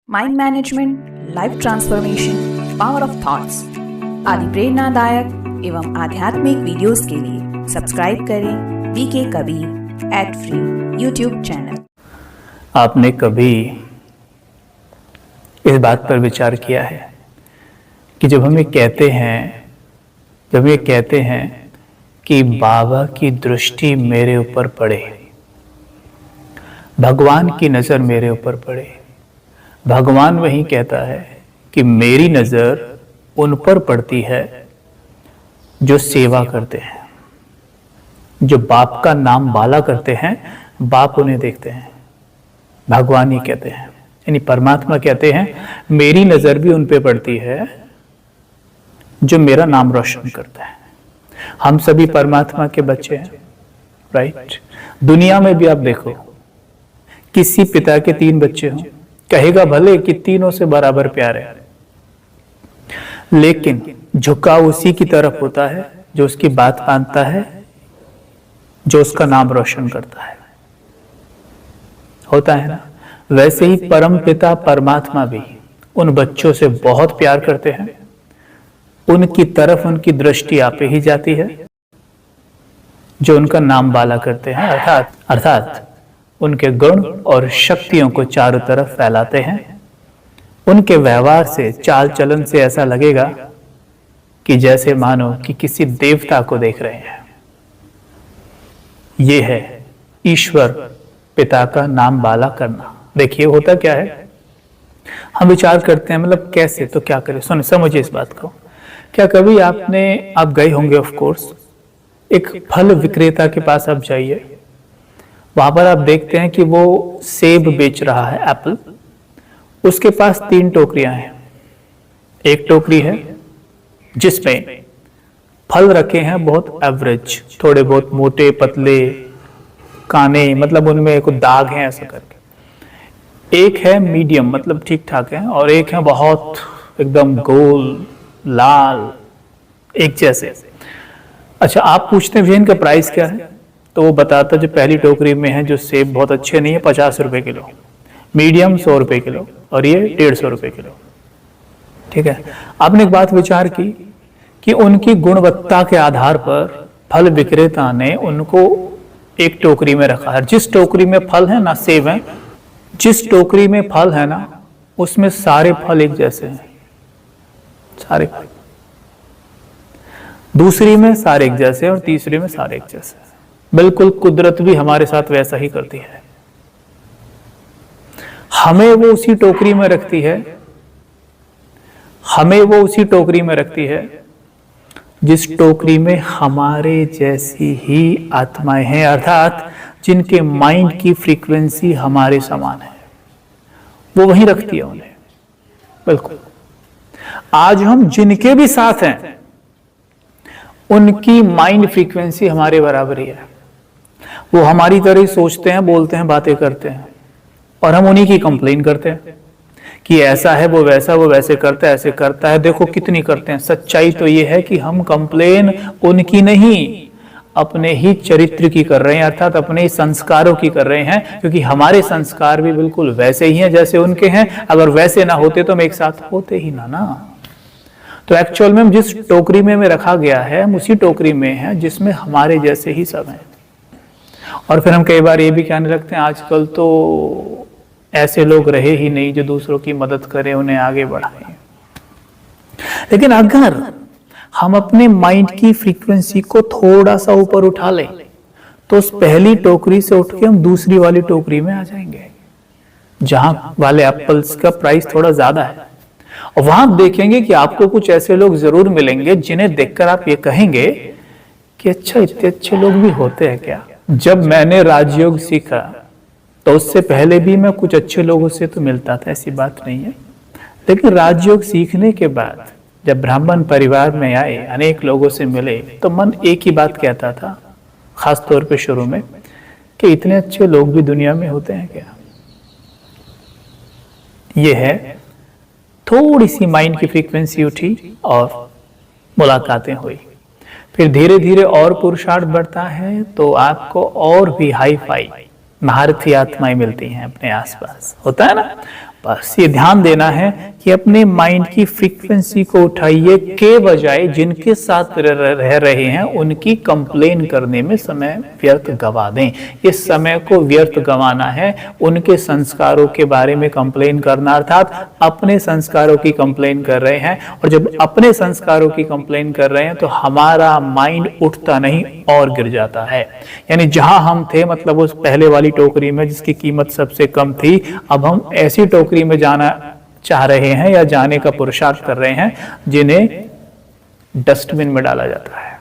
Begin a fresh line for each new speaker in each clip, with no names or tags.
Mind management, life transformation, power of thoughts आदि प्रेरणादायक एवं आध्यात्मिक वीडियोस के लिए सब्सक्राइब करें VK Kabir @free YouTube channel.
आपने कभी इस बात पर विचार किया है कि जब हम ये कहते हैं कि बाबा की दृष्टि मेरे ऊपर पड़े, भगवान की नजर मेरे ऊपर पड़े, भगवान वही कहता है कि मेरी नजर उन पर पड़ती है जो सेवा करते हैं, जो बाप का नाम बाला करते हैं, बाप उन्हें देखते हैं। भगवान ही कहते हैं, यानी परमात्मा कहते हैं मेरी नजर भी उन पे पड़ती है जो मेरा नाम रोशन करता है। हम सभी परमात्मा के बच्चे हैं, राइट। दुनिया में भी आप देखो, किसी पिता के 3 बच्चे हों, कहेगा भले कि तीनों से बराबर प्यार है, लेकिन झुकाव उसी की तरफ होता है जो उसकी बात मानता है, जो उसका नाम रोशन करता है। होता है ना। वैसे ही परम पिता परमात्मा भी उन बच्चों से बहुत प्यार करते हैं, उनकी तरफ उनकी दृष्टि आपे ही जाती है जो उनका नाम बाला करते हैं, अर्थात उनके गुण और शक्तियों को चारों तरफ फैलाते हैं। उनके व्यवहार से, चाल चलन से ऐसा लगेगा कि जैसे मानो कि किसी देवता को देख रहे हैं। ये है ईश्वर पिता का नाम बाला करना। देखिए होता क्या है, हम विचार करते हैं मतलब कैसे, तो क्या करें। समझिए इस बात को। क्या कभी आप गए होंगे, ऑफ कोर्स, एक फल विक्रेता के पास आप जाइए, वहां पर आप देखते हैं कि वो सेब बेच रहा है, एप्पल। उसके पास 3 टोकरियां हैं। एक टोकरी है जिसमें फल रखे हैं बहुत एवरेज, थोड़े बहुत मोटे पतले काने, मतलब उनमें कुछ दाग हैं ऐसा करके। एक है मीडियम, मतलब ठीक ठाक है, और एक है बहुत एकदम गोल लाल, एक जैसे। अच्छा, आप पूछते हैं इनका प्राइस क्या है, तो वो बताता जो पहली टोकरी में है जो सेब बहुत अच्छे नहीं है 50 रुपए किलो, मीडियम 100 रुपए किलो, और ये 150 रुपए किलो। ठीक है। आपने एक बात विचार की कि उनकी गुणवत्ता के आधार पर फल विक्रेता ने उनको एक टोकरी में रखा है। जिस टोकरी में फल है ना, सेब है, जिस टोकरी में फल है ना, उसमें सारे फल एक जैसे हैं, सारे फल। दूसरी में सारे एक जैसे और तीसरी में सारे एक जैसे। बिल्कुल कुदरत भी हमारे साथ वैसा ही करती है। हमें वो उसी टोकरी में रखती है, जिस टोकरी में हमारे जैसी ही आत्माएं हैं, अर्थात जिनके माइंड की फ्रीक्वेंसी हमारे समान है, वो वहीं रखती है उन्हें। बिल्कुल। आज हम जिनके भी साथ हैं उनकी माइंड फ्रीक्वेंसी हमारे बराबर ही है। वो हमारी तरह ही सोचते हैं, बोलते हैं, बातें करते हैं, और हम उन्हीं की कंप्लेन करते हैं कि ऐसा है, वो वैसा, वो वैसे करता है, ऐसे करता है। देखो कितनी करते हैं। सच्चाई तो ये है कि हम कंप्लेन उनकी नहीं, अपने ही चरित्र की कर रहे हैं, अर्थात अपने ही संस्कारों की कर रहे हैं, क्योंकि हमारे संस्कार भी बिल्कुल वैसे ही हैं जैसे उनके हैं। अगर वैसे ना होते तो हम एक साथ होते ही ना। तो एक्चुअल में हम जिस टोकरी में रखा गया है, हम उसी टोकरी में हैं जिसमें हमारे जैसे ही सब हैं। और फिर हम कई बार ये भी कहने लगते हैं आजकल तो ऐसे लोग रहे ही नहीं जो दूसरों की मदद करें, उन्हें आगे बढ़ाएं। लेकिन अगर हम अपने माइंड की फ्रीक्वेंसी को थोड़ा सा ऊपर उठा लें, तो उस पहली टोकरी से उठ के हम दूसरी वाली टोकरी में आ जाएंगे, जहां वाले एप्पल्स का प्राइस थोड़ा ज्यादा है। और वहां आप देखेंगे कि आपको कुछ ऐसे लोग जरूर मिलेंगे जिन्हें देखकर आप ये कहेंगे कि अच्छा, इतने अच्छे लोग भी होते हैं क्या। जब मैंने राजयोग सीखा तो उससे पहले भी मैं कुछ अच्छे लोगों से तो मिलता था, ऐसी बात नहीं है। लेकिन राजयोग सीखने के बाद जब ब्राह्मण परिवार में आए, अनेक लोगों से मिले, तो मन एक ही बात कहता था, खास तौर पे शुरू में, कि इतने अच्छे लोग भी दुनिया में होते हैं क्या। ये है, थोड़ी सी माइंड की फ्रीक्वेंसी उठी और मुलाकातें हुई। फिर धीरे धीरे और पुरुषार्थ बढ़ता है तो आपको और भी हाई फाई महारथी आत्माएं मिलती हैं अपने आसपास। होता है ना, बस ये ध्यान देना है कि अपने माइंड की फ्रीक्वेंसी को उठाइए, के बजाय जिनके साथ रह रहे हैं उनकी कंप्लेन करने में समय व्यर्थ गवा दें। इस समय को व्यर्थ गवाना है उनके संस्कारों के बारे में कंप्लेन करना, अर्थात अपने संस्कारों की कंप्लेन कर रहे हैं। और जब अपने संस्कारों की कंप्लेन कर रहे हैं तो हमारा माइंड उठता नहीं और गिर जाता है। यानी जहां हम थे, मतलब उस पहले वाली टोकरी में जिसकी कीमत सबसे कम थी, अब हम ऐसी टोकरी में जाना चाह रहे हैं या जाने का पुरुषार्थ कर रहे हैं जिन्हें डस्टबिन में डाला जाता है।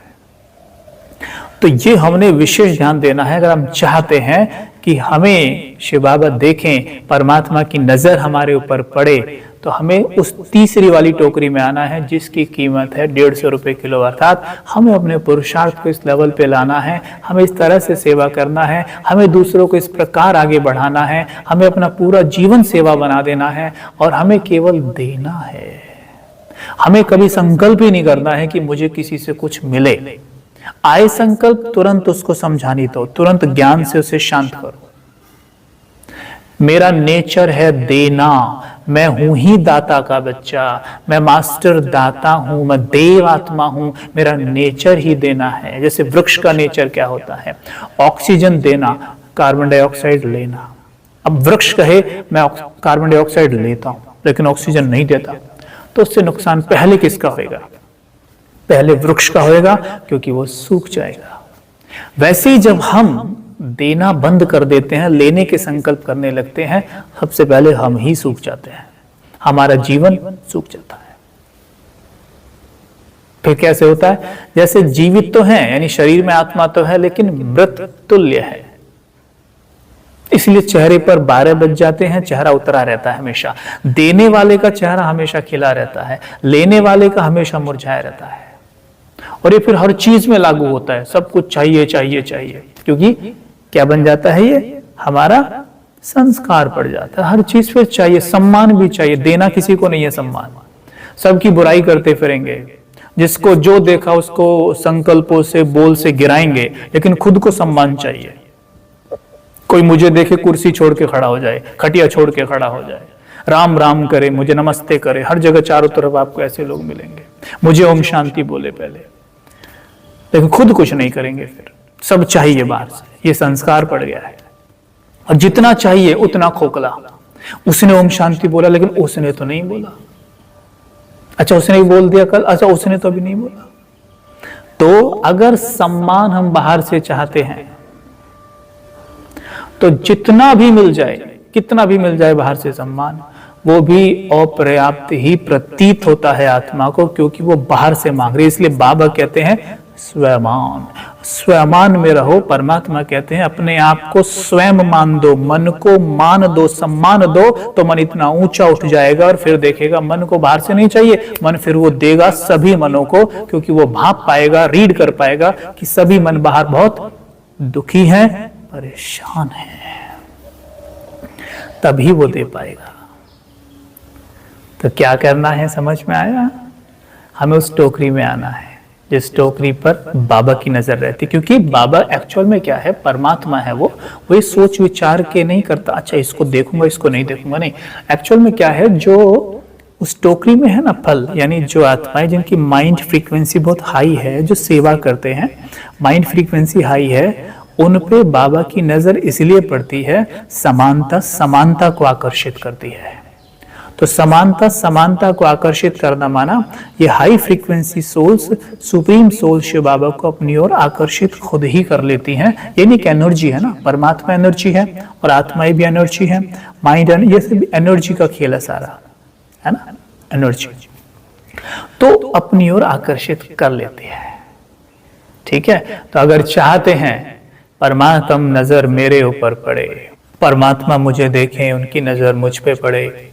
तो ये हमने विशेष ध्यान देना है। अगर हम चाहते हैं कि हमें शिव बाबा देखें, परमात्मा की नजर हमारे ऊपर पड़े, तो हमें उस तीसरी वाली टोकरी में आना है जिसकी कीमत है 150 रुपए किलो। अर्थात हमें अपने पुरुषार्थ को इस लेवल पे लाना है, हमें इस तरह से सेवा करना है, हमें दूसरों को इस प्रकार आगे बढ़ाना है, हमें अपना पूरा जीवन सेवा बना देना है और हमें केवल देना है। हमें कभी संकल्प ही नहीं करना है कि मुझे किसी से कुछ मिले। आए संकल्प तुरंत उसको समझानी दो, तुरंत ज्ञान से उसे शांत करो। मेरा नेचर है देना, मैं हूं ही दाता का बच्चा, मैं मास्टर दाता हूं, मैं देव आत्मा हूं, मेरा नेचर ही देना है। जैसे वृक्ष का नेचर क्या होता है? ऑक्सीजन देना, कार्बन डाइऑक्साइड लेना। अब वृक्ष कहे मैं कार्बन डाइऑक्साइड लेता हूं लेकिन ऑक्सीजन नहीं देता, तो उससे नुकसान पहले किसका होगा? पहले वृक्ष का होगा, क्योंकि वो सूख जाएगा। वैसे ही जब हम देना बंद कर देते हैं, लेने के संकल्प करने लगते हैं, सबसे पहले हम ही सूख जाते हैं, हमारा जीवन सूख जाता है। फिर कैसे होता है? जैसे जीवित तो है, यानी शरीर में आत्मा तो है, लेकिन मृत तुल्य है। इसलिए चेहरे पर 12 बज जाते हैं, चेहरा उतरा रहता है हमेशा। देने वाले का चेहरा हमेशा खिला रहता है, लेने वाले का हमेशा मुरझाया रहता है। और ये फिर हर चीज में लागू होता है, सब कुछ चाहिए चाहिए चाहिए, क्योंकि क्या बन जाता है? ये हमारा संस्कार पड़ जाता है। हर चीज फिर चाहिए, सम्मान भी चाहिए। देना किसी को नहीं है सम्मान, सबकी बुराई करते फिरेंगे, जिसको जो देखा उसको संकल्पों से बोल से गिराएंगे, लेकिन खुद को सम्मान चाहिए। कोई मुझे देखे कुर्सी छोड़ के खड़ा हो जाए, खटिया छोड़ के खड़ा हो जाए, राम राम करे, मुझे नमस्ते करे, हर जगह चारों तरफ आपको ऐसे लोग मिलेंगे, मुझे ओम शांति बोले पहले, लेकिन खुद कुछ नहीं करेंगे। फिर सब चाहिए बाहर से, ये संस्कार पड़ गया है। और जितना चाहिए उतना खोखला। उसने ओम शांति बोला लेकिन उसने तो नहीं बोला। अच्छा उसने भी बोल दिया कल, अच्छा उसने तो अभी नहीं बोला। तो अगर सम्मान हम बाहर से चाहते हैं तो जितना भी मिल जाए, कितना भी मिल जाए बाहर से सम्मान, वो भी अपर्याप्त ही प्रतीत होता है आत्मा को, क्योंकि वो बाहर से मांग रही। इसलिए बाबा कहते हैं स्वयमान, स्वयमान में रहो। परमात्मा कहते हैं अपने आप को स्वयं मान दो, मन को मान दो, सम्मान दो, तो मन इतना ऊंचा उठ जाएगा। और फिर देखेगा मन को बाहर से नहीं चाहिए, मन फिर वो देगा सभी मनों को, क्योंकि वो भाप पाएगा, रीड कर पाएगा कि सभी मन बाहर बहुत दुखी हैं, परेशान हैं, तभी वो दे पाएगा। तो क्या करना है समझ में आया? हमें उस टोकरी में आना है जिस टोकरी पर बाबा की नजर रहती, क्योंकि बाबा एक्चुअल में क्या है? परमात्मा है। वो सोच विचार के नहीं करता, अच्छा इसको देखूंगा इसको नहीं देखूंगा, नहीं। एक्चुअल में क्या है? जो उस टोकरी में है ना फल, यानी जो आत्माएं जिनकी माइंड फ्रीक्वेंसी बहुत हाई है, जो सेवा करते हैं, माइंड फ्रीक्वेंसी हाई है, उन पे बाबा की नजर इसलिए पड़ती है, समानता समानता को आकर्षित करती है। तो समानता समानता को आकर्षित करना माना ये high frequency souls, supreme soul Shiv Baba को अपनी ओर आकर्षित खुद ही कर लेती हैं। यानी कि एनर्जी है ना, परमात्मा एनर्जी है और आत्माएं भी एनर्जी है, माइंड ये सब एनर्जी का खेल है सारा, है ना, एनर्जी। तो अपनी ओर आकर्षित कर लेती है। ठीक है, तो अगर चाहते हैं परमात्मा नजर मेरे ऊपर पड़े, परमात्मा मुझे देखें, उनकी नजर मुझ पे पड़े,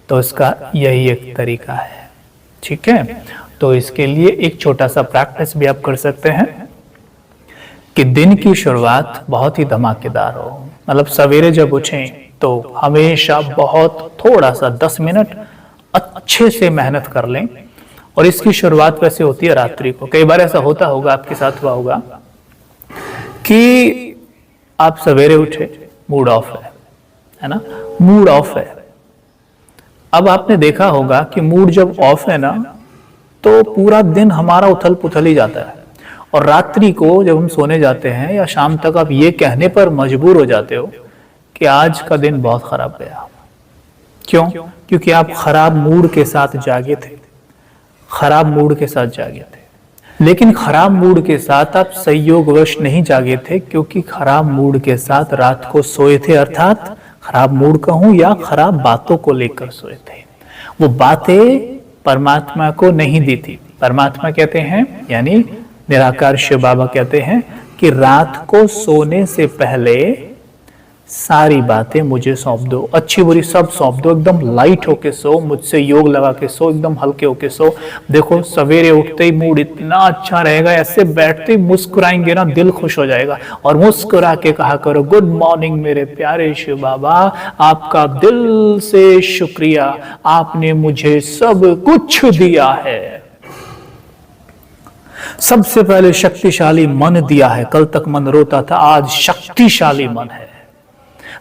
तो इसका यही एक तरीका है। ठीक है, तो इसके लिए एक छोटा सा प्रैक्टिस भी आप कर सकते हैं कि दिन की शुरुआत बहुत ही धमाकेदार हो। मतलब सवेरे जब उठें तो हमेशा बहुत थोड़ा सा 10 मिनट अच्छे से मेहनत कर लें। और इसकी शुरुआत वैसे होती है रात्रि को। कई बार ऐसा होता होगा, आपके साथ हुआ होगा कि आप सवेरे उठे, मूड ऑफ है ना, मूड ऑफ है, अब आपने देखा होगा कि मूड जब ऑफ है ना, तो पूरा दिन हमारा उथल पुथल ही जाता है, और रात्रि को जब हम सोने जाते हैं या शाम तक आप ये कहने पर मजबूर हो जाते हो कि आज का दिन बहुत खराब गया। क्यों? क्योंकि आप खराब मूड के साथ जागे थे, खराब मूड के साथ जागे थे। लेकिन खराब मूड के साथ आप संयोगवश नहीं जागे थे, क्योंकि खराब मूड के साथ रात को सोए थे, अर्थात खराब मूड कहूं या खराब बातों को लेकर सोए थे। वो बातें परमात्मा को नहीं दी थी। परमात्मा कहते हैं, यानी निराकार शिव बाबा कहते हैं कि रात को सोने से पहले सारी बातें मुझे सौंप दो, अच्छी बुरी सब सौंप दो, एकदम लाइट होके सो, मुझसे योग लगा के सो, एकदम हल्के होके सो। देखो सवेरे उठते ही मूड इतना अच्छा रहेगा, ऐसे बैठते ही मुस्कुराएंगे ना, दिल खुश हो जाएगा, और मुस्कुरा के कहा करो, गुड मॉर्निंग मेरे प्यारे शिव बाबा, आपका दिल से शुक्रिया, आपने मुझे सब कुछ दिया है। सबसे पहले शक्तिशाली मन दिया है। कल तक मन रोता था, आज शक्तिशाली मन है।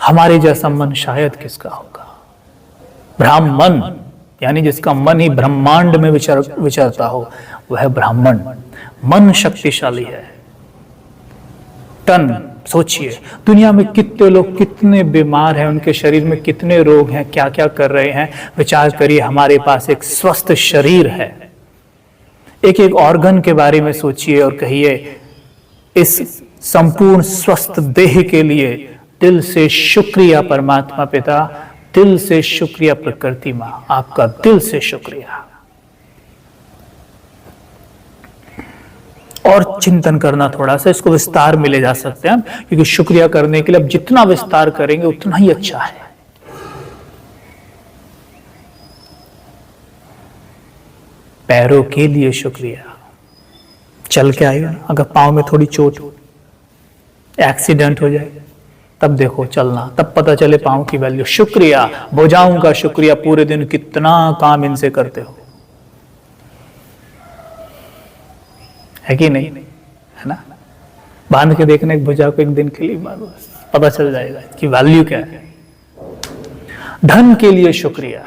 हमारे जैसा मन शायद किसका होगा? ब्राह्मण, यानी जिसका मन ही ब्रह्मांड में विचरता हो, वह ब्राह्मण। मन शक्तिशाली है। तन, सोचिए दुनिया में कितने लोग कितने बीमार हैं, उनके शरीर में कितने रोग हैं, क्या क्या कर रहे हैं। विचार करिए, हमारे पास एक स्वस्थ शरीर है। एक एक ऑर्गन के बारे में सोचिए और कहिए, इस संपूर्ण स्वस्थ देह के लिए दिल से शुक्रिया परमात्मा पिता, दिल से शुक्रिया प्रकृति माँ, आपका दिल से शुक्रिया। और चिंतन करना, थोड़ा सा इसको विस्तार में ले जा सकते हैं, क्योंकि शुक्रिया करने के लिए अब जितना विस्तार करेंगे उतना ही अच्छा है। पैरों के लिए शुक्रिया। चल के आइए, अगर पांव में थोड़ी चोट हो, एक्सीडेंट हो जाए, तब देखो चलना, तब पता चले पांव की वैल्यू। शुक्रिया, भुजाओं का शुक्रिया, पूरे दिन कितना काम इनसे करते हो, है कि नहीं? है ना? बांध के देखने एक भुजा को एक दिन के लिए, पता चल जाएगा कि वैल्यू क्या है। धन के लिए शुक्रिया।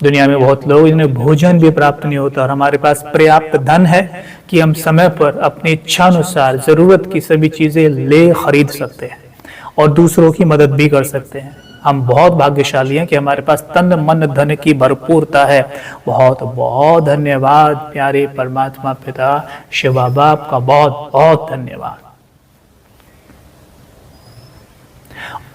दुनिया में बहुत लोग जिन्हें भोजन भी प्राप्त नहीं होता, और हमारे पास पर्याप्त धन है कि हम समय पर अपनी इच्छा अनुसार जरूरत की सभी चीजें ले खरीद सकते हैं और दूसरों की मदद भी कर सकते हैं। हम बहुत भाग्यशाली हैं कि हमारे पास तन मन धन की भरपूरता है। बहुत बहुत धन्यवाद प्यारे परमात्मा पिता शिव बाबा, आपका बहुत बहुत धन्यवाद।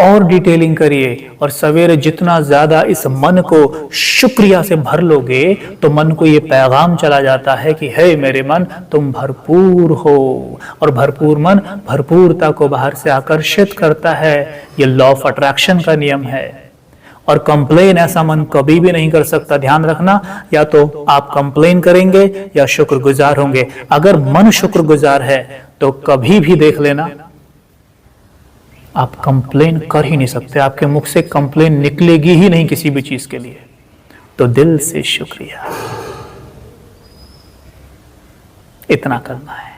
और डिटेलिंग करिए, और सवेरे जितना ज्यादा इस मन को शुक्रिया से भर लोगे तो मन को ये पैगाम चला जाता है कि हे मेरे मन, तुम भरपूर हो। और भरपूर मन भरपूरता को बाहर से आकर्षित करता है। ये लॉ ऑफ अट्रैक्शन का नियम है। और कंप्लेन ऐसा मन कभी भी नहीं कर सकता। ध्यान रखना, या तो आप कंप्लेन करेंगे या शुक्रगुजार होंगे। अगर मन शुक्रगुजार है तो कभी भी देख लेना, आप कंप्लेन कर ही नहीं सकते। आपके मुख से कंप्लेन निकलेगी ही नहीं किसी भी चीज के लिए। तो दिल से शुक्रिया, इतना करना है।